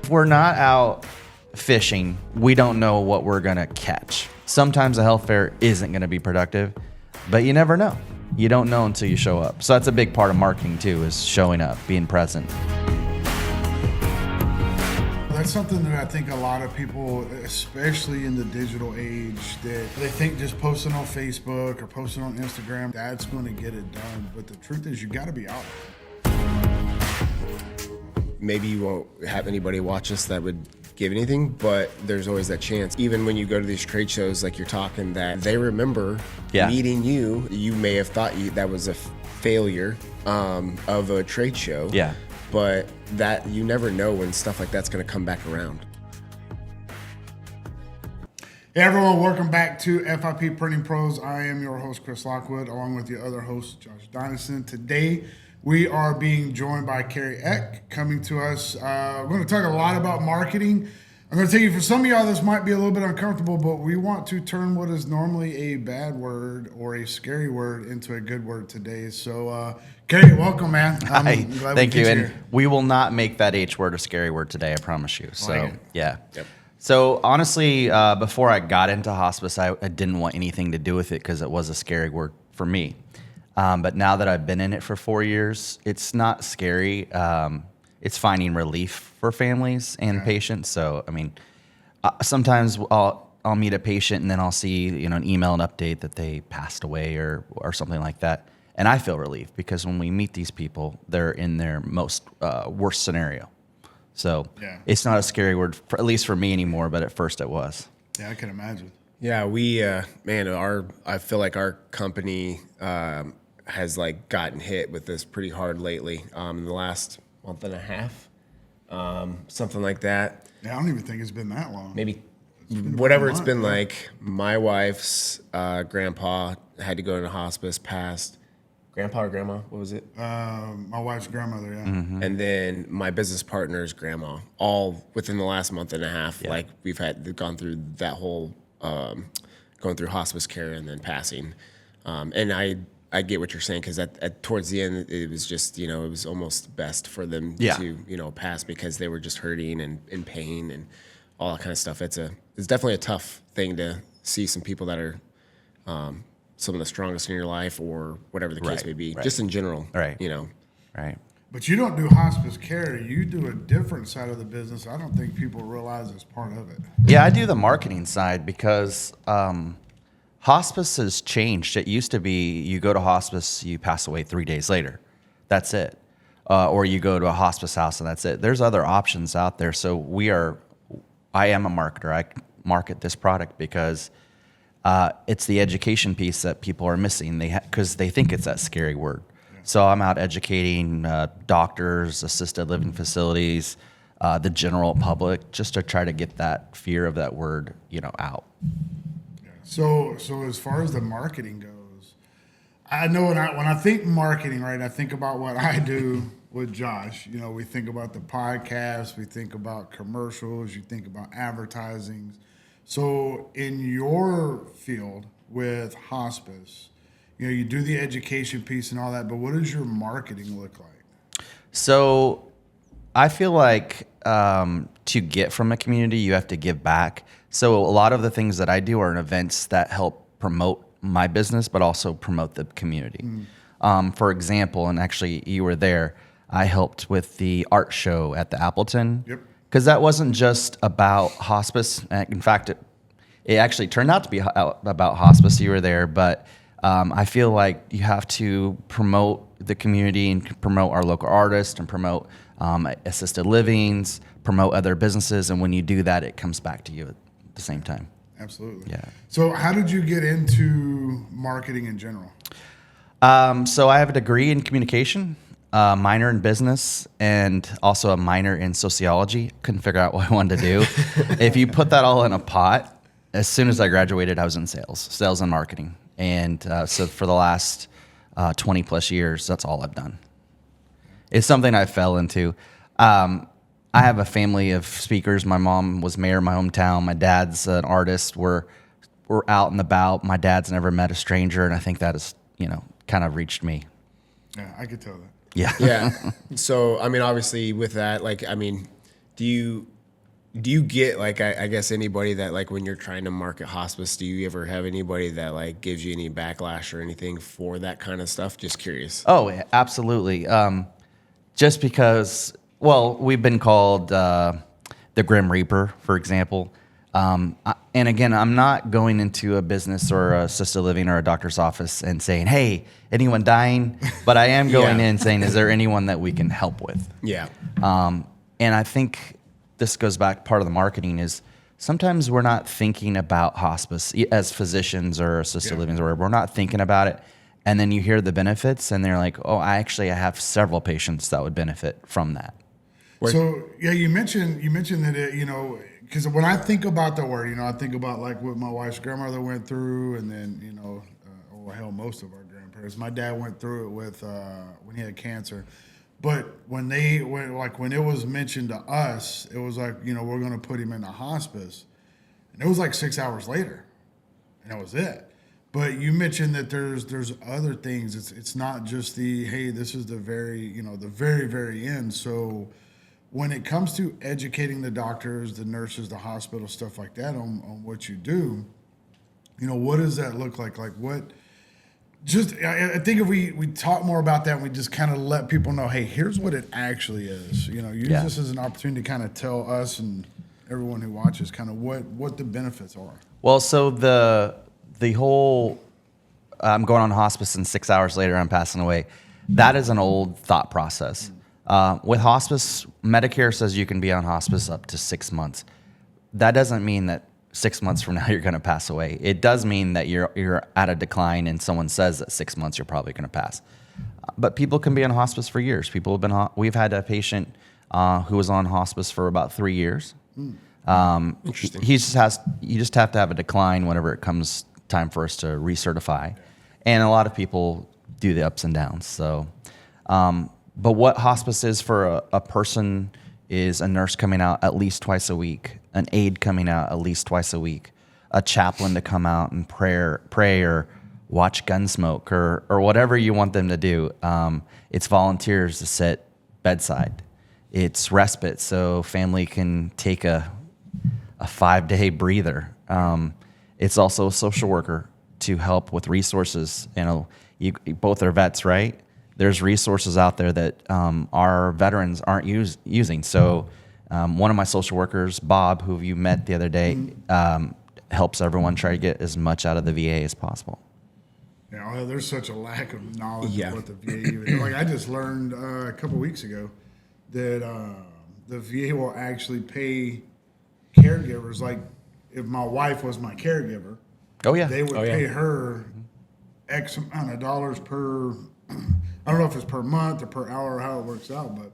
we're not out fishing, we don't know what we're going to catch. Sometimes a health fair isn't going to be productive, but you never know. You don't know until you show up. So that's a big part of marketing too, is showing up, being present. That's something that I think a lot of people, especially in the digital age, that they think just posting on Facebook or posting on Instagram, that's going to get it done. But the truth is, you got to be out there. Maybe you won't have anybody watch us that would give anything, but there's always that chance. Even when you go to these trade shows, like you're talking, that they remember meeting you. You may have thought that was a failure of a trade show. Yeah. But that you never know when stuff like that's going to come back around. Hey everyone, welcome back to FIP Printing Pros. I am your host, Chris Lockwood, along with the other host, Josh Donison. Today, we are being joined by Kerry Eck, coming to us. We're going to talk a lot about marketing. I'm going to tell you, for some of y'all, this might be a little bit uncomfortable, but we want to turn what is normally a bad word or a scary word into a good word today. So, Kerry, welcome, man. Hi, thank you. And we will not make that H word a scary word today, I promise you. So, yeah. Yep. So, honestly, before I got into hospice, I didn't want anything to do with it because it was a scary word for me. But now that I've been in it for 4 years, it's not scary. It's finding relief for families and patients. So, I mean, sometimes I'll meet a patient and then I'll see, an email, an update that they passed away or something like that. And I feel relief because when we meet these people, they're in their most worst scenario. So it's not a scary word, at least for me anymore, but at first it was. Yeah, I can imagine. Yeah, we, I feel like our company has gotten hit with this pretty hard lately. In the last month and a half, something like that. Yeah, I don't even think it's been that long. Maybe whatever it's been like. My wife's grandpa had to go into hospice, passed. Grandpa or grandma? What was it? My wife's grandmother, yeah. Mm-hmm. And then my business partner's grandma, all within the last month and a half. Yeah. We've gone through that whole, going through hospice care and then passing. And I get what you're saying, because towards the end, it was just, it was almost best for them to, pass, because they were just hurting and in pain and all that kind of stuff. It's definitely a tough thing to see some people that are some of the strongest in your life, or whatever the case may be, just in general, Right. But you don't do hospice care. You do a different side of the business. I don't think people realize it's part of it. Yeah, I do the marketing side because hospice has changed. It used to be you go to hospice, you pass away 3 days later. That's it. Or you go to a hospice house and that's it. There's other options out there. So I am a marketer. I market this product because it's the education piece that people are missing. Because they think it's that scary word. Yeah. So I'm out educating doctors, assisted living facilities, the general public, just to try to get that fear of that word, out. So as far as the marketing goes, I know when I think marketing, right, I think about what I do with Josh. We think about the podcast, we think about commercials, you think about advertising. So in your field with hospice, you do the education piece and all that, but what does your marketing look like? So I feel like to get from a community, you have to give back. So a lot of the things that I do are events that help promote my business, but also promote the community. For example, and actually you were there, I helped with the art show at the Appleton. Yep. Because that wasn't just about hospice. In fact, it actually turned out to be about hospice. You were there, but I feel like you have to promote the community and promote our local artists and promote assisted livings, promote other businesses. And when you do that, it comes back to you at the same time. Absolutely. Yeah. So how did you get into marketing in general? So I have a degree in communication, a minor in business, and also a minor in sociology. Couldn't figure out what I wanted to do. If you put that all in a pot, as soon as I graduated, I was in sales and marketing. And so for the last 20 plus years, that's all I've done. It's something I fell into. I have a family of speakers. My mom was mayor of my hometown. My dad's an artist. We're out and about. My dad's never met a stranger, and I think that has, kind of reached me. Yeah, I could tell that. Yeah. Yeah. So, obviously with that, do you Do you get like I guess anybody that like when you're trying to market hospice, do you ever have anybody that like gives you any backlash or anything for that kind of stuff? Just curious. Oh, yeah, absolutely. Just because, well, we've been called the Grim Reaper, for example. And again, I'm not going into a business or a assisted living or a doctor's office and saying, "Hey, anyone dying?" But I am going in saying, "Is there anyone that we can help with?" Yeah. And I think this goes back, part of the marketing is sometimes we're not thinking about hospice as physicians or assisted living, or we're not thinking about it. And then you hear the benefits and they're like, oh, I have several patients that would benefit from that. So yeah, you mentioned that because when I think about the word, I think about like what my wife's grandmother went through, and then most of our grandparents. My dad went through it with when he had cancer. But when it was mentioned to us, it was like, we're going to put him in the hospice. And it was like 6 hours later. And that was it. But you mentioned that there's other things. It's not just hey, this is the very, the very, very end. So when it comes to educating the doctors, the nurses, the hospital, stuff like that on what you do, what does that look like? Like what... I think if we talk more about that, and we just kind of let people know, hey, here's what it actually is. Use this as an opportunity to kind of tell us and everyone who watches kind of what the benefits are. Well, so the whole I'm going on hospice and 6 hours later I'm passing away, that is an old thought process. With hospice, Medicare says you can be on hospice up to 6 months. That doesn't mean that 6 months from now you're going to pass away. It does mean that you're at a decline, and someone says that 6 months you're probably going to pass. But people can be on hospice for years. We've had a patient who was on hospice for about 3 years. Interesting. You just have to have a decline whenever it comes time for us to recertify, and a lot of people do the ups and downs. So, but what hospice is for a person is a nurse coming out at least twice a week, an aide coming out at least twice a week, a chaplain to come out and pray or watch Gunsmoke or whatever you want them to do. It's volunteers to sit bedside. It's respite, so family can take a 5-day breather. It's also a social worker to help with resources. You both are vets, right? There's resources out there that our veterans aren't using. So one of my social workers, Bob, who you met the other day, helps everyone try to get as much out of the VA as possible. Yeah, there's such a lack of knowledge of what the VA even like. I just learned a couple weeks ago that the VA will actually pay caregivers. Like if my wife was my caregiver, they would pay her X amount of dollars per. I don't know if it's per month or per hour or how it works out, but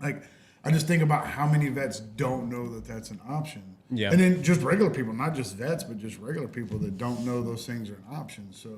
like I just think about how many vets don't know that that's an option. Yeah. And then just regular people, not just vets, but just regular people that don't know those things are an option. So,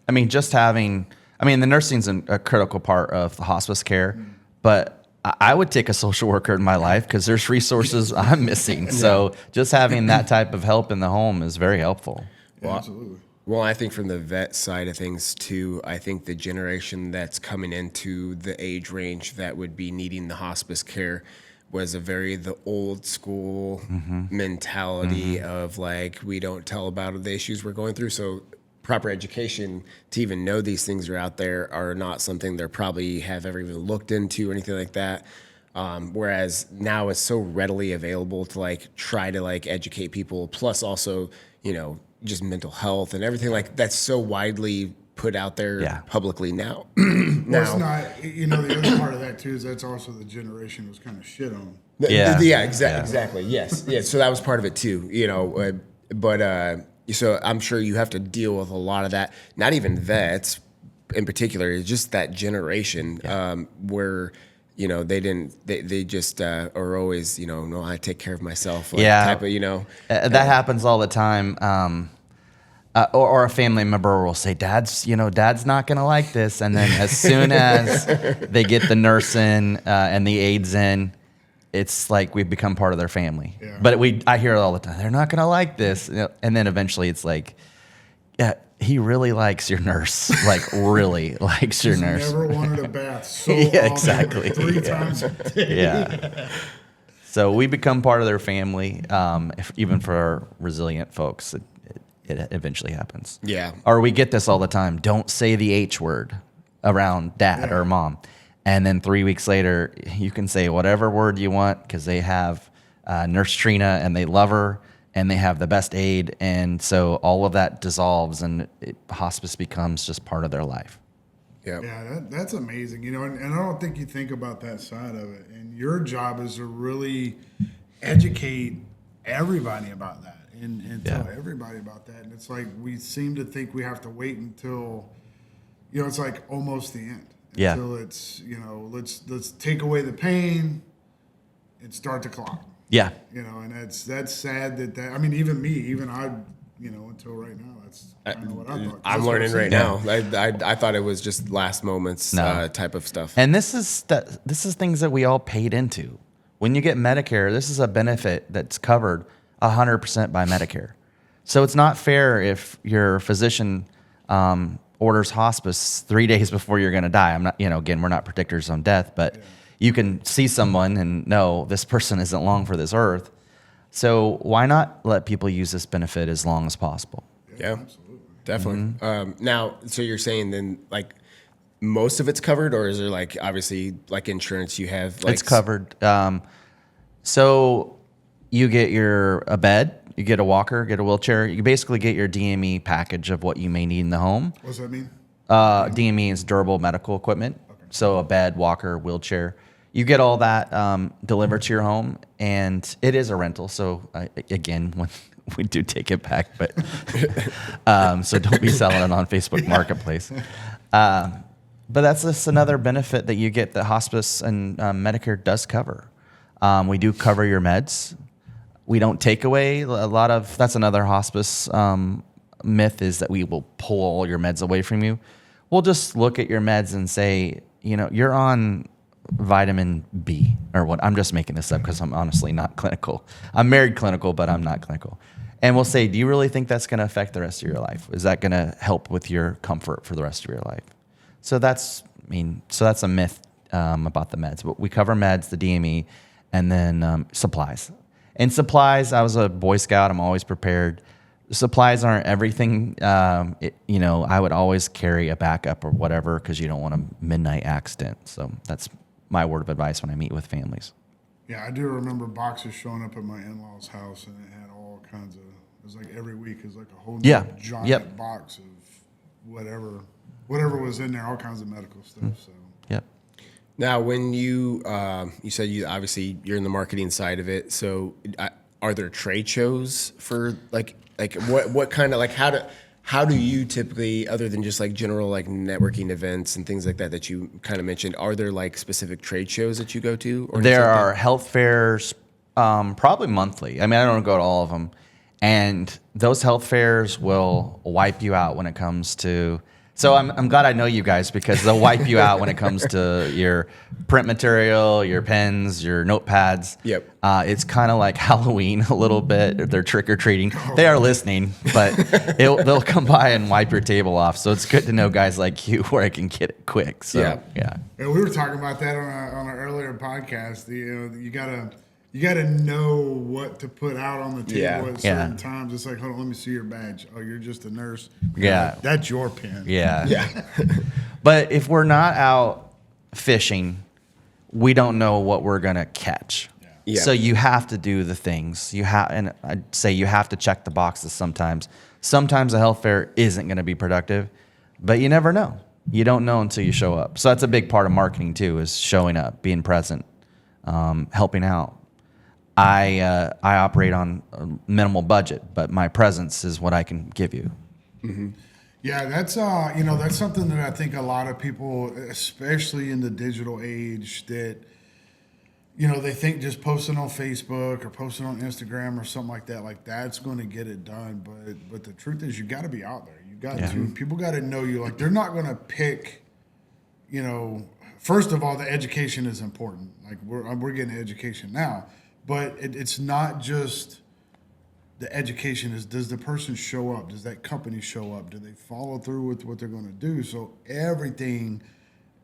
I mean, the nursing's a critical part of the hospice care, but I would take a social worker in my life because there's resources I'm missing. So just having that type of help in the home is very helpful. Yeah, absolutely. Well, I think from the vet side of things too, I think the generation that's coming into the age range that would be needing the hospice care was the old school mentality of like, we don't tell about the issues we're going through. So proper education to even know these things are out there are not something they probably have ever even looked into or anything like that. Whereas now it's so readily available to like try to like educate people. Plus also, just mental health and everything like that's so widely put out there publicly now. Well, it's not, the other part of that too is that's also the generation was kind of shit on. Exactly. Yes. Yeah. So that was part of it too, so I'm sure you have to deal with a lot of that, not even vets in particular, it's just that generation where, they just are always, no, I take care of myself. Type of, that happens all the time. Or a family member will say, Dad's not going to like this. And then as soon as they get the nurse in and the aides in, it's like we've become part of their family. Yeah. But I hear it all the time. They're not going to like this. And then eventually it's like, yeah, he really likes your nurse. Like really likes your nurse. Never wanted a bath so often, exactly. 3 times a day. Yeah. So we become part of their family. Even for our resilient folks, it eventually happens. Yeah. Or we get this all the time. Don't say the H word around dad or mom. And then 3 weeks later, you can say whatever word you want because they have Nurse Trina and they love her and they have the best aide. And so all of that dissolves and hospice becomes just part of their life. Yeah, that's amazing. And I don't think you think about that side of it. And your job is to really educate everybody about that and tell everybody about that. And it's like we seem to think we have to wait until, it's like almost the end. Yeah. Until it's, let's take away the pain and start the clock. Yeah. And that's sad even I, until right now, that's kind of what I thought. I'm learning right now. I thought it was just last moments type of stuff. And this is things that we all paid into. When you get Medicare, this is a benefit that's covered 100% by Medicare. So it's not fair if your physician orders hospice 3 days before you're going to die. I'm not, again, we're not predictors on death, but you can see someone and know this person isn't long for this earth. So why not let people use this benefit as long as possible? Yeah, absolutely. Definitely. Now, so you're saying then like most of it's covered, or is there like obviously like insurance you have? Like it's covered. So you get a bed, you get a walker, get a wheelchair. You basically get your DME package of what you may need in the home. What's that mean? DME is durable medical equipment. Okay. So a bed, walker, wheelchair. You get all that delivered to your home, and it is a rental. So again, when we do take it back, but so don't be selling it on Facebook Marketplace. But that's just another benefit that you get that hospice and Medicare does cover. We do cover your meds. We don't take away a lot of. That's another hospice myth is that we will pull all your meds away from you. We'll just look at your meds and say, you're on vitamin B or what. I'm just making this up because I'm honestly not clinical. I'm married clinical, but I'm not clinical. And we'll say, do you really think that's going to affect the rest of your life? Is that going to help with your comfort for the rest of your life? So that's a myth about the meds. But we cover meds, the DME, and then supplies. And supplies, I was a Boy Scout. I'm always prepared. Supplies aren't everything. I would always carry a backup or whatever because you don't want a midnight accident. So that's my word of advice when I meet with families. Yeah, I do remember boxes showing up at my in-laws' house, and it had all kinds of. It was like every week is like a whole new giant box of whatever was in there, all kinds of medical stuff. So. Yep. Now, when you said you're in the marketing side of it, so are there trade shows for like what kind of like how do you typically, other than just like general like networking events and things like that you kind of mentioned, are there like specific trade shows that you go to? Or there are health fairs, probably monthly. I mean, I don't go to all of them, and those health fairs will wipe you out when it comes to. So I'm glad I know you guys because they'll wipe you out when it comes to your print material, your pens, your notepads. Yep. It's kind of like Halloween a little bit. They're trick-or-treating. They are listening, but they'll come by and wipe your table off. So it's good to know guys like you where I can get it quick. So, yeah. And we were talking about that on an earlier podcast. You gotta know what to put out on the table at certain times. It's like, hold on, let me see your badge. Oh, you're just a nurse. Yeah. That's your pen. Yeah. Yeah. But if we're not out fishing, we don't know what we're gonna catch. Yeah. So you have to do the things. And I'd say you have to check the boxes sometimes. Sometimes a health fair isn't gonna be productive, but you never know. You don't know until you show up. So that's a big part of marketing too, is showing up, being present, helping out. I operate on a minimal budget, but my presence is what I can give you. Mm-hmm. Yeah, that's that's something that I think a lot of people, especially in the digital age, that they think just posting on Facebook or posting on Instagram or something like that's going to get it done. But the truth is, you got to be out there. You got to. People got to know you. Like they're not going to pick. First of all, the education is important. Like we're getting education now. But it's not just the education. Does the person show up? Does that company show up? Do they follow through with what they're going to do? So everything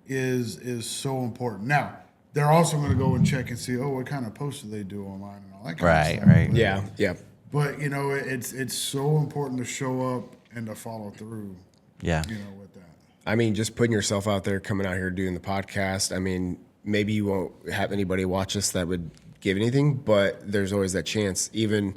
is so important. Now, they're also going to go and check and see, oh, what kind of posts do they do online and all that kind Right, of stuff. right. Yeah. But it's so important to show up and to follow through. Yeah. With that. I mean, just putting yourself out there, coming out here doing the podcast. I mean, maybe you won't have anybody watch us that would give anything, but there's always that chance. Even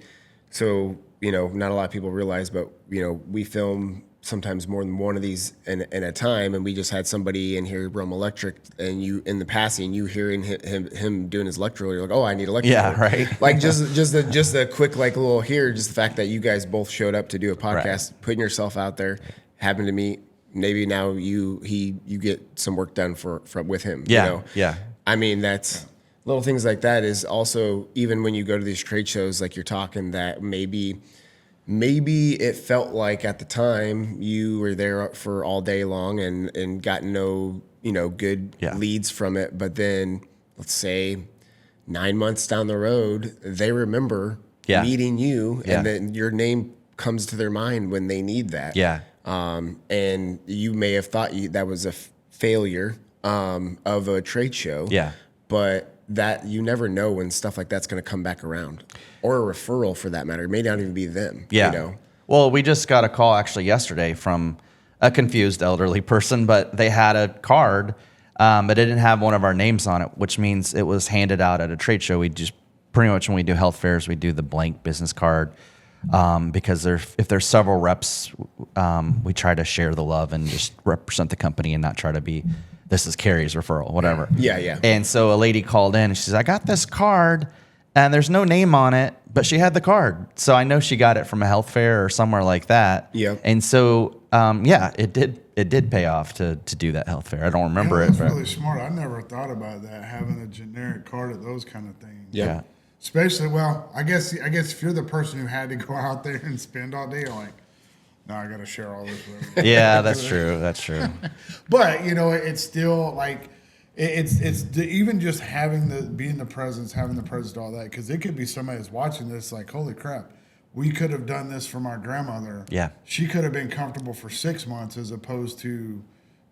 so, not a lot of people realize, but we film sometimes more than one of these in a time, and we just had somebody in here, Rome Electric, and you in the passing, you hearing him doing his electrical, you're like, oh, I need electrical. Yeah, right. Like just a quick little here, just the fact that you guys both showed up to do a podcast, putting yourself out there, happened to meet. Maybe now you get some work done with him. Yeah, yeah. I mean, that's little things like that is also, even when you go to these trade shows, like you're talking that maybe it felt like at the time you were there for all day long and got no, good leads from it. But then let's say 9 months down the road, they remember meeting you and then your name comes to their mind when they need that. Yeah. And you may have thought that was a failure of a trade show. Yeah. But that you never know when stuff like that's going to come back around, or a referral for that matter. It may not even be them. Yeah. Well, we just got a call actually yesterday from a confused elderly person, but they had a card, but it didn't have one of our names on it, which means it was handed out at a trade show. We just pretty much, when we do health fairs, we do the blank business card. Because if there's several reps, we try to share the love and just represent the company and not try to be, this is Kerry's referral, whatever. Yeah. And so a lady called in and she says, I got this card and there's no name on it, but she had the card. So I know she got it from a health fair or somewhere like that. Yeah. And so, it did pay off to do that health fair. I don't remember That's it. But really smart. I never thought about that, having a generic card at those kind of things. yeah. Especially, well, I guess if you're the person who had to go out there and spend all day, you're like, no, I got to share all this with everybody. Yeah, that's true. That's true. But it's still like even just being the presence, having the presence, all that, because it could be somebody that's watching this like, holy crap, we could have done this for my grandmother. Yeah, she could have been comfortable for 6 months as opposed to,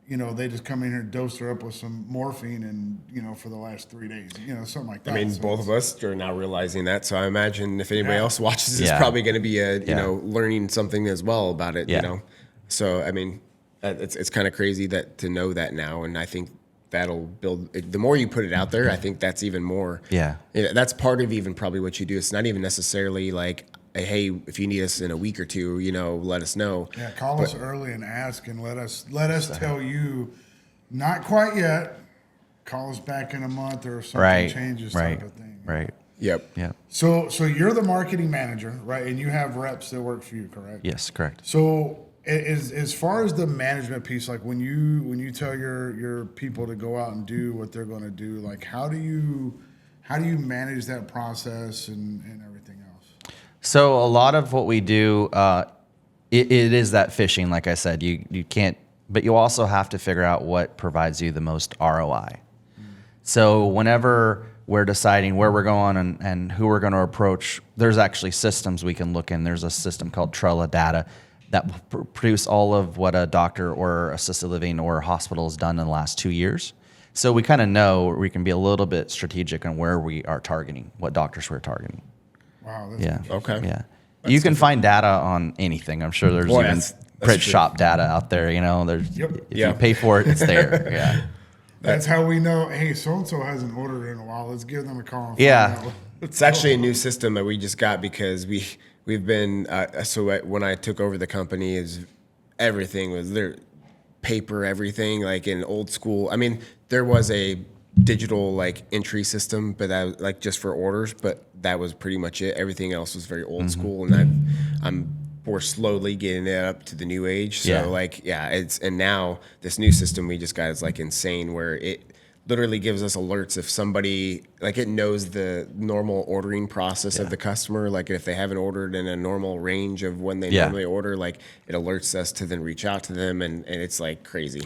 they just come in here and dose her up with some morphine and, for the last 3 days, something like that. I mean, so both of us are now realizing that. So I imagine if anybody else watches this, Yeah. probably going to be learning something as well about it. Yeah. So I mean, it's kind of crazy to know that now, and I think that'll build. The more you put it out there, I think that's even more. Yeah. That's part of even probably what you do. It's not even necessarily like, hey, if you need us in a week or two, let us know. Yeah, call us early and ask, and let us tell you. Not quite yet. Call us back in a month or if something changes, type of thing. Right. Yep. Yeah. So you're the marketing manager, right? And you have reps that work for you, correct? Yes, correct. So as far as the management piece, like when you tell your people to go out and do what they're going to do, like how do you manage that process and everything else? So a lot of what we do, it is that fishing. Like I said, you can't, but you also have to figure out what provides you the most ROI. So whenever we're deciding where we're going and who we're going to approach, there's actually systems we can look in. There's a system called Trella Data that will produce all of what a doctor or assisted living or hospital has done in the last 2 years. So we kind of know we can be a little bit strategic on where we are targeting, what doctors we're targeting. Wow. That's Yeah. Okay. Yeah. You can find data on anything. I'm sure there's even print shop data out there. There's if you pay for it, it's there. Yeah. That's how we know, hey, so-and-so hasn't ordered in a while. Let's give them a call. And Yeah. find out. It's actually a new system that we just got because we've been when I took over the company, everything was there, paper, everything like in old school. I mean, there was a digital like entry system, but that was like just for orders, but that was pretty much it. Everything else was very old school, and we're slowly getting it up to the new age. So and now this new system we just got is like insane, where it literally gives us alerts if somebody, like, it knows the normal ordering process of the customer. Like if they haven't ordered in a normal range of when they normally order, like it alerts us to then reach out to them, and it's like crazy.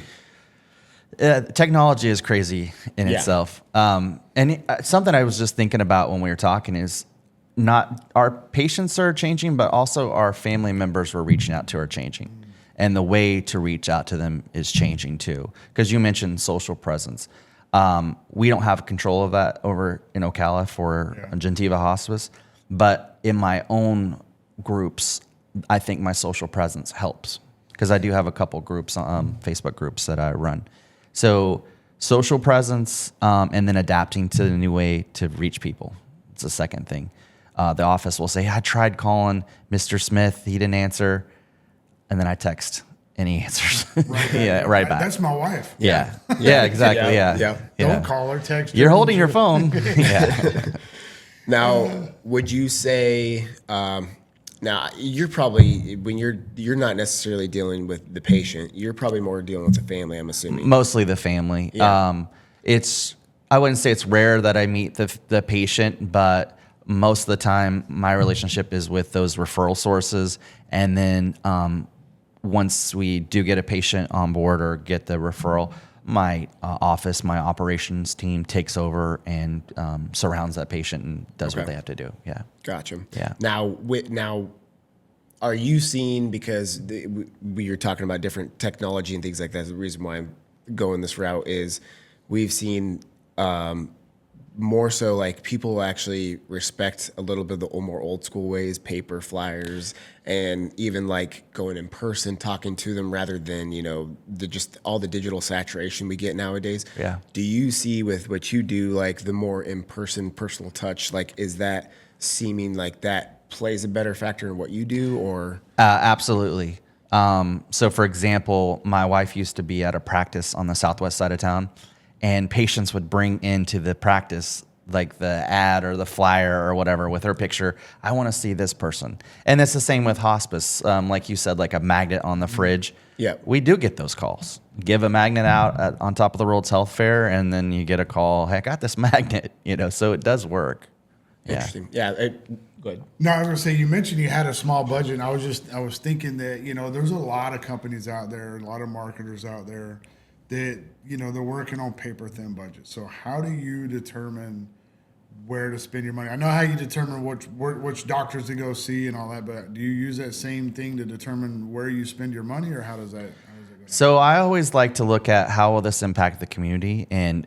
Technology is crazy in itself. Something I was just thinking about when we were talking is not our patients are changing, but also our family members we're reaching out to are changing. And the way to reach out to them is changing too. Because you mentioned social presence. We don't have control of that over in Ocala for Gentiva Hospice, but in my own groups, I think my social presence helps because I do have a couple groups, Facebook groups that I run. So social presence and then adapting to the new way to reach people. It's the second thing. The office will say, I tried calling Mr. Smith. He didn't answer. And then I text and he answers. Right back. That's my wife. Yeah. Yeah, exactly. Yeah. Don't call her, text her. You're holding your phone. Yeah. Now, would you say, now you're probably, when you're not necessarily dealing with the patient, you're probably more dealing with the family, I'm assuming. Mostly the family. Yeah. I wouldn't say it's rare that I meet the patient, but most of the time my relationship is with those referral sources. And then once we do get a patient on board or get the referral, my office, my operations team takes over and surrounds that patient and does what they have to do. Yeah. Gotcha. Yeah. Now, are you seeing, because we are talking about different technology and things like that, the reason why I'm going this route is we've seen more so like people actually respect a little bit of the more old school ways, paper flyers, and even like going in person, talking to them rather than, just all the digital saturation we get nowadays. Yeah. Do you see with what you do, like the more in-person personal touch, like is that seeming like that plays a better factor in what you do, or? Absolutely. So for example, my wife used to be at a practice on the southwest side of town, and patients would bring into the practice like the ad or the flyer or whatever with her picture. I want to see this person. And it's the same with hospice. Like you said, like a magnet on the fridge. Yeah. We do get those calls. Give a magnet out on top of the World's Health Fair, and then you get a call, hey, I got this magnet, so it does work. Interesting. Yeah. Go ahead. No, I was gonna say, you mentioned you had a small budget, and I was thinking that, there's a lot of companies out there, a lot of marketers out there that, they're working on paper thin budgets. So how do you determine where to spend your money? I know how you determine which doctors to go see and all that, but do you use that same thing to determine where you spend your money, or how does that go? So I always like to look at how will this impact the community, and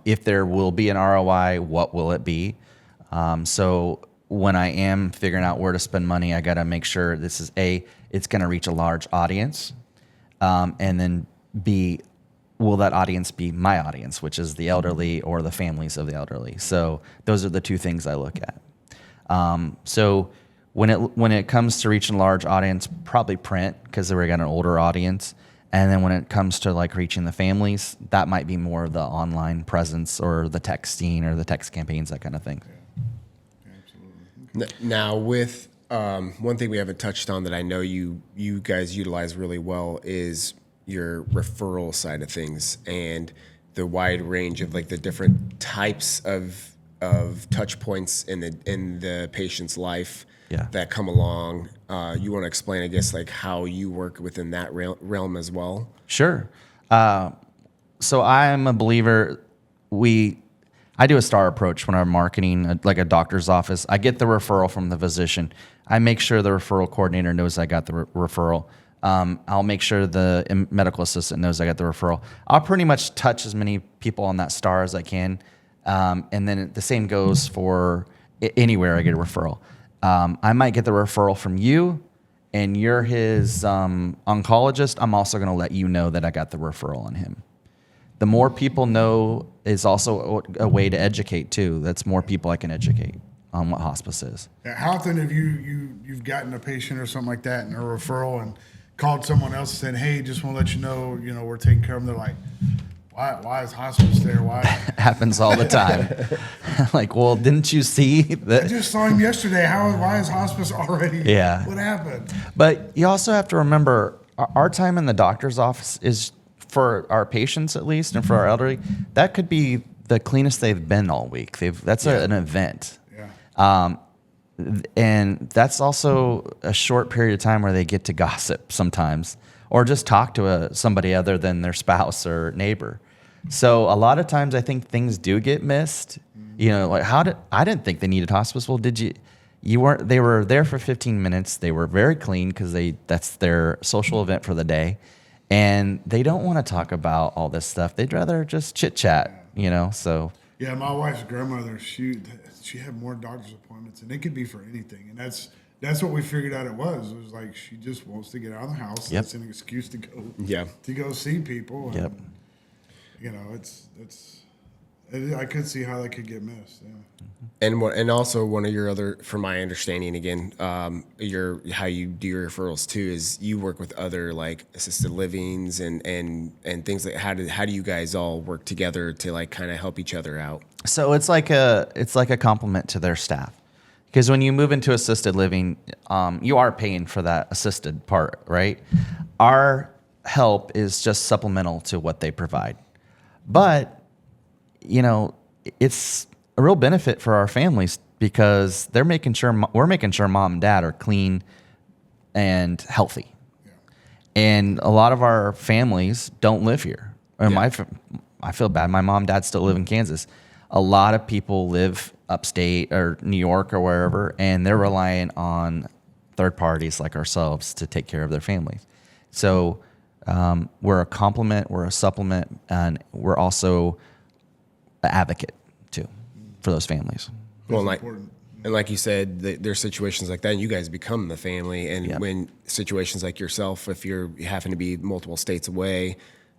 if there will be an ROI, what will it be? So when I am figuring out where to spend money, I got to make sure this is it's going to reach a large audience, and then B, will that audience be my audience, which is the elderly or the families of the elderly? So those are the two things I look at. So when it comes to reaching a large audience, probably print, because we got an older audience. And then when it comes to like reaching the families, that might be more of the online presence or the texting or the text campaigns, that kind of thing. Yeah, absolutely. Now, with one thing we haven't touched on that I know you guys utilize really well is your referral side of things and the wide range of like the different types of touch points in the patient's life that come along. You want to explain, I guess, like how you work within that realm as well? Sure. So I am a believer. I do a star approach when I'm marketing, like a doctor's office. I get the referral from the physician. I make sure the referral coordinator knows I got the referral. I'll make sure the medical assistant knows I got the referral. I'll pretty much touch as many people on that star as I can. And then the same goes for anywhere I get a referral. I might get the referral from you, and you're his oncologist. I'm also going to let you know that I got the referral on him. The more people know is also a way to educate too. That's more people I can educate on what hospice is. How often have you've gotten a patient or something like that and a referral and called someone else and said, hey, just want to let you know, we're taking care of them? They're like, why is hospice there? Why? Happens all the time. Like, well, didn't you see that? I just saw him yesterday. Why is hospice already? Yeah. What happened? But you also have to remember, our time in the doctor's office is, for our patients at least, and for our elderly, that could be the cleanest they've been all week. That's an event. Yeah. And that's also a short period of time where they get to gossip sometimes, or just talk to somebody other than their spouse or neighbor. So a lot of times I think things do get missed. Like I didn't think they needed hospice. Well, did you? You weren't. They were there for 15 minutes. They were very clean because that's their social event for the day. and they don't want to talk about all this stuff. They'd rather just chit chat, so. Yeah, my wife's grandmother, she had more doctor's appointments, and it could be for anything. And that's what we figured out it was. It was like she just wants to get out of the house. Yep. That's an excuse to go see people. Yep. And, I could see how that could get missed. Yeah. And also one of your other, from my understanding again, how you do your referrals too is you work with other like assisted livings and things like how do you guys all work together to like kind of help each other out? So it's like a compliment to their staff, because when you move into assisted living, you are paying for that assisted part, right? Our help is just supplemental to what they provide, but it's a real benefit for our families because we're making sure mom and dad are clean and healthy. Yeah. And a lot of our families don't live here. I feel bad. My mom and dad still live in Kansas. A lot of people live upstate or New York or wherever, and they're relying on third parties like ourselves to take care of their families. So we're a complement, we're a supplement, and we're also an advocate too for those families. Well, like you said, there's situations like that, and you guys become the family. And when situations like yourself, if you happen to be multiple states away,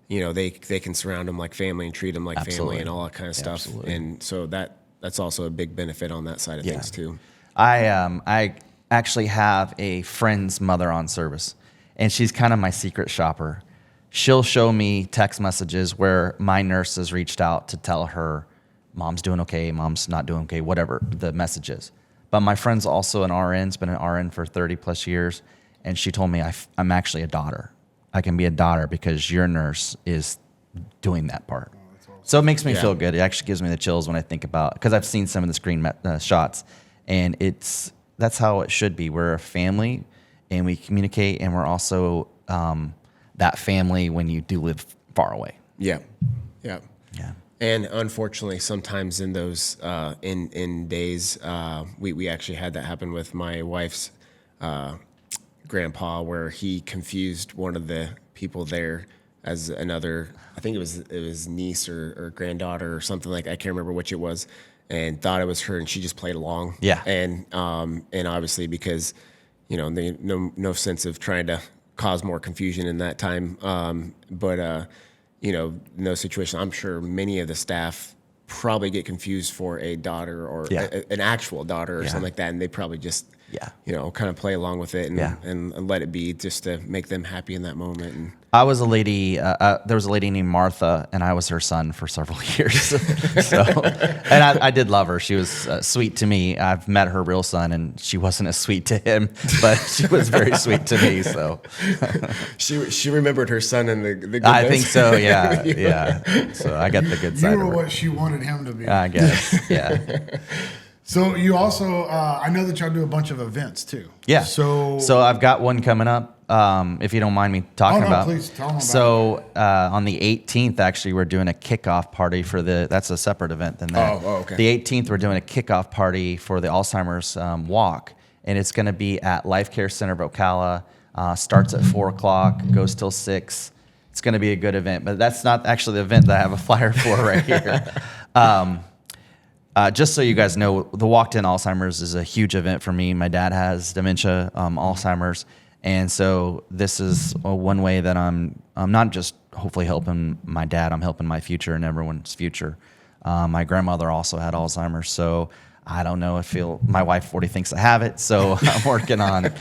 they can surround them like family and treat them like family and all that kind of stuff. Absolutely. And so that's also a big benefit on that side of things too. I actually have a friend's mother on service, and she's kind of my secret shopper. She'll show me text messages where my nurse has reached out to tell her mom's doing okay, mom's not doing okay, whatever the message is. But my friend's also an RN, has been an RN for 30 plus years. And she told me I'm actually a daughter. I can be a daughter because your nurse is doing that part. Oh, that's awesome. So it makes me feel good. It actually gives me the chills when I think about, because I've seen some of the screen shots, and that's how it should be. We're a family and we communicate, and we're also, that family when you do live far away. Yeah. And unfortunately, sometimes in those in days, we actually had that happen with my wife's grandpa, where he confused one of the people there as another. I think it was niece or granddaughter or something like. I can't remember which it was, and thought it was her, and she just played along. Yeah. And obviously because no sense of trying to cause more confusion in that time. But in those situations, I'm sure many of the staff probably get confused for a daughter or an actual daughter or something like that. And they probably just, kind of play along with it and let it be just to make them happy in that moment. And I was a lady, there was a lady named Martha, and I was her son for several years. And I did love her. She was sweet to me. I've met her real son, and she wasn't as sweet to him, but she was very sweet to me. So she remembered her son and the good I think so. Yeah. So I got the good side. You were of her. what she wanted him to be. I guess. Yeah. So you also, I know that y'all do a bunch of events too. Yeah. So I've got one coming up. If you don't mind me talking about. Please tell them about it. So on the 18th, actually, we're doing a kickoff party for that's a separate event than that. Oh, okay. The 18th, we're doing a kickoff party for the Alzheimer's walk, and it's going to be at Life Care Center of Ocala. Starts at 4:00, goes till 6. It's going to be a good event, but that's not actually the event that I have a flyer for right here. Just so you guys know, the Walked In Alzheimer's is a huge event for me. My dad has dementia, Alzheimer's, and so this is one way that I'm not just hopefully helping my dad, I'm helping my future and everyone's future. My grandmother also had Alzheimer's, so I don't know if my wife already thinks I have it, so I'm working on.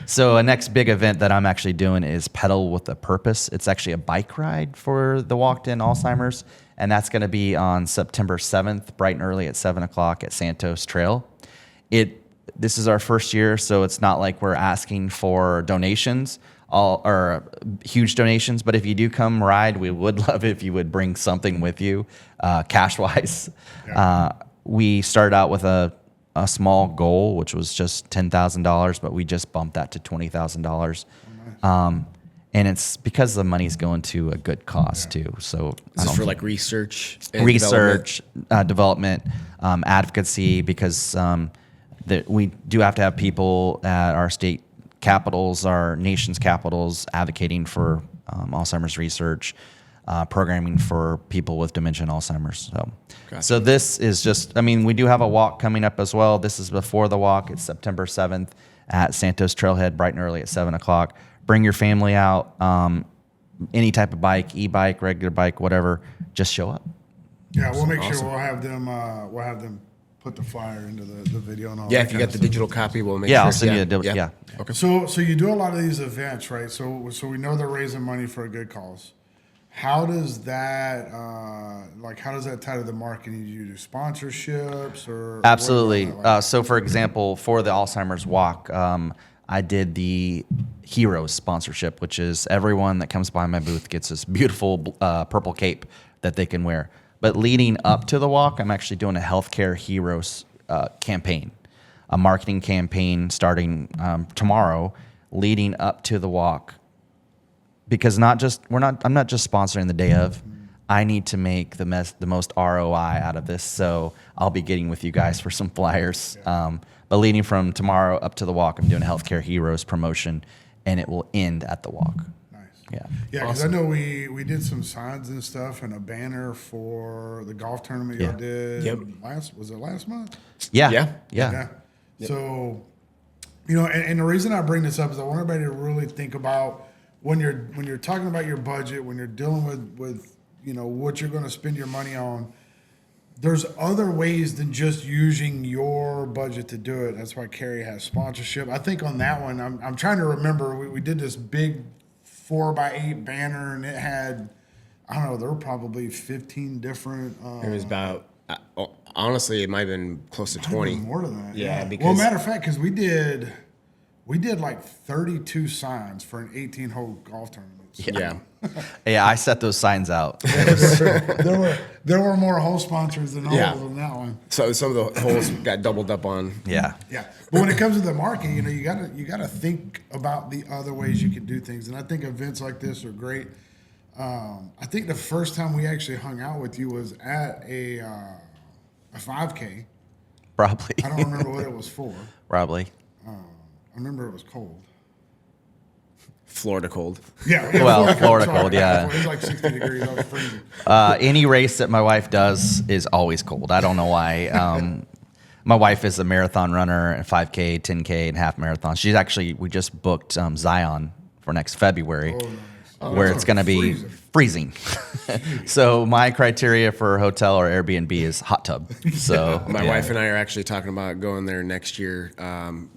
So a next big event that I'm actually doing is Pedal with a Purpose. It's actually a bike ride for the Walked In Alzheimer's, and that's going to be on September 7th, bright and early at 7 o'clock at Santos Trail. This is our first year, so it's not like we're asking for donations or huge donations, but if you do come ride, we would love it if you would bring something with you, cash-wise. Yeah. We started out with a small goal, which was just $10,000, but we just bumped that to $20,000. And it's because the money's going to a good cause too. So is this for like research, development, advocacy, because we do have to have people at our state capitals, our nation's capitals, advocating for Alzheimer's research, programming for people with dementia and Alzheimer's. So this is just, I mean, we do have a walk coming up as well. This is before the walk. It's September 7th at Santos Trailhead, bright and early at 7 o'clock. Bring your family out. Any type of bike, e-bike, regular bike, whatever, just show up. Yeah, we'll make sure we'll have them put the flyer into the video and all. Yeah, that if you kind got of the stuff. digital copy, we'll make sure. Yeah, I'll send you the yeah. Okay. So you do a lot of these events, right? So we know they're raising money for a good cause. How does that tie to the marketing? Do you do sponsorships or? Absolutely. what about that? So, for example, for the Alzheimer's Walk, I did the Heroes sponsorship, which is everyone that comes by my booth gets this beautiful purple cape that they can wear. But leading up to the walk, I'm actually doing a Healthcare Heroes campaign, a marketing campaign starting tomorrow, leading up to the walk. Because I'm not just sponsoring the day of. I need to make the most ROI out of this, so I'll be getting with you guys for some flyers. But leading from tomorrow up to the walk, I'm doing a Healthcare Heroes promotion, and it will end at the walk. Nice. Yeah. Yeah, because I know we did some signs and stuff and a banner for the golf tournament y'all did. Yep. Was it last month? Yeah. Yeah. So, and the reason I bring this up is I want everybody to really think about when you're talking about your budget, when you're dealing with what you're going to spend your money on. There's other ways than just using your budget to do it. That's why Kerry has sponsorship. I think on that one, I'm trying to remember, we did this big 4x8 banner, and it had, I don't know, there were probably 15 different. It was about, honestly, it might have been close to 20. More than that. Yeah, Well, because matter of fact, because we did like 32 signs for an 18-hole golf tournament. So Yeah. Yeah, I set those signs out. there were more hole sponsors than holes on that one. So some of the holes got doubled up on. Yeah. Yeah, but when it comes to the market, you gotta think about the other ways you can do things, and I think events like this are great. I think the first time we actually hung out with you was at a 5K. Probably. I don't remember what it was for. Probably. I remember it was cold. Florida cold. Yeah. Well, Florida Sorry. cold, yeah. It was like 60 degrees. I was freezing. Any race that my wife does is always cold. I don't know why. My wife is a marathon runner, 5K, 10K, and half marathon. We just booked Zion for next February, where it's going to be freezing. So my criteria for hotel or Airbnb is hot tub. So My wife and I are actually talking about going there next year,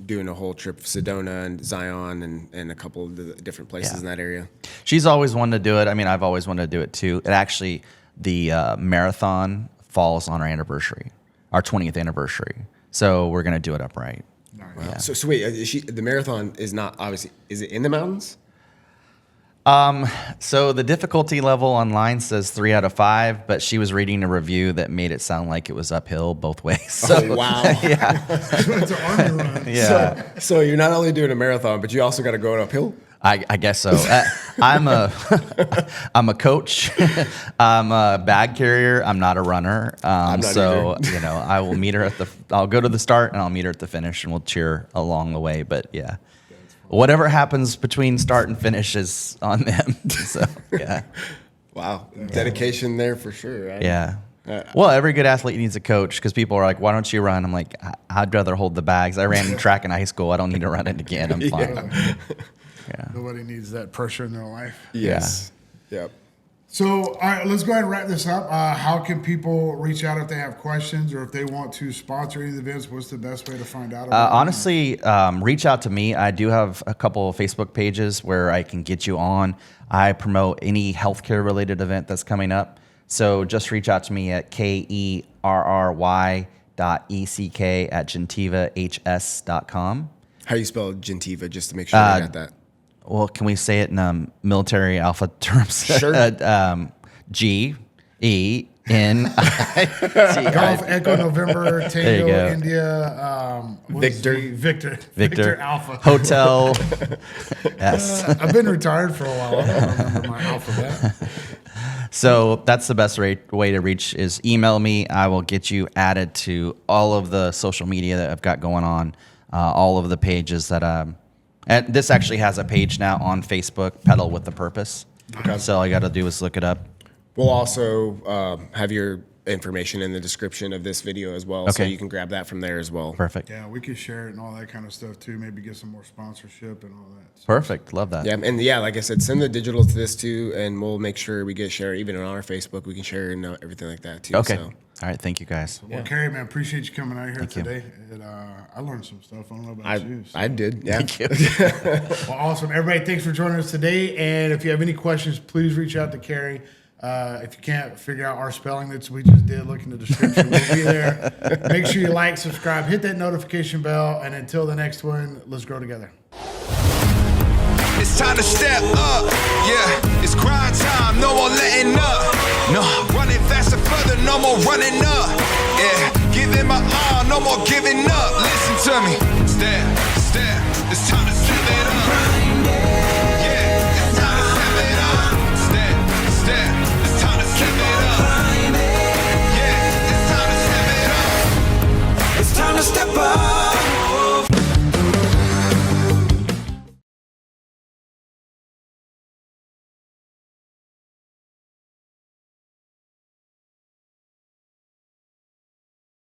doing a whole trip, Sedona and Zion and a couple of the different places in that area. She's always wanted to do it. I mean, I've always wanted to do it too. It actually, the marathon falls on our anniversary, our 20th anniversary. So we're going to do it upright. Nice. Wow. Yeah. So wait, the marathon is not obviously, is it in the mountains? So the difficulty level online says 3 out of 5, but she was reading a review that made it sound like it was uphill both ways. So, Oh, wow. yeah. It's an army run. Yeah. So you're not only doing a marathon, but you also got to go uphill? I guess so. I'm a coach. I'm a bag carrier. I'm not a runner. not so I will meet her I'll go to the start and I'll meet her at the finish, and we'll cheer along the way. But yeah, whatever happens between start and finish is on them. So yeah. Wow. Dedication there for sure. Right? Yeah. Well, every good athlete needs a coach, because people are like, why don't you run? I'm like, I'd rather hold the bags. I ran track in high school. I don't need to run it again. I'm fine. Yeah. Nobody needs that pressure in their life. Yes. Yep. So, all right, let's go ahead and wrap this up. How can people reach out if they have questions or if they want to sponsor any of the events? What's the best way to find out about them? Honestly, reach out to me. I do have a couple of Facebook pages where I can get you on. I promote any healthcare related event that's coming up. So just reach out to me at kerry.eck@gentivahs.com. How do you spell Gentiva, just to make sure I got that? Well, can we say it in military alpha terms? Sure. G-E-N-I-T-I. Golf Echo November There you go. Tango India Victor Alpha. Hotel. Yes. I've been retired for a while. I don't remember my alphabet. So that's the best way to reach is email me. I will get you added to all of the social media that I've got going on, all of the pages that And this actually has a page now on Facebook, Pedal with a Purpose. Okay. So all you got to do is look it up. We'll also have your information in the description of this video as well, so Okay. you can grab that from there as well. Perfect. Yeah, we could share it and all that kind of stuff too. Maybe get some more sponsorship and all that. So, Perfect. Love that. Yeah, and yeah, like I said, send the digital to this too, and we'll make sure we get shared even on our Facebook. We can share and everything like that too. Okay. So. All right. Thank you, guys. well, Kerry, man, appreciate you coming out here you. today. And, I learned some stuff. I don't know about you. So. I did. Yeah. Thank you. Well, awesome. Everybody, thanks for joining us today. And if you have any questions, please reach out to Kerry. If you can't figure out our spelling that we just did, look in the description. We'll be there. Make sure you like, subscribe, hit that notification bell. And until the next one, let's grow together. It's time to step up, yeah. It's grind time, no more letting up. No, running faster, further, no more running up. Yeah, giving my all, no more giving up. Listen to me, step, step. It's time to step it up. Yeah, it's time to step it up. Step, step. It's time to step it up. Yeah, it's time to step it up. It's time to step up.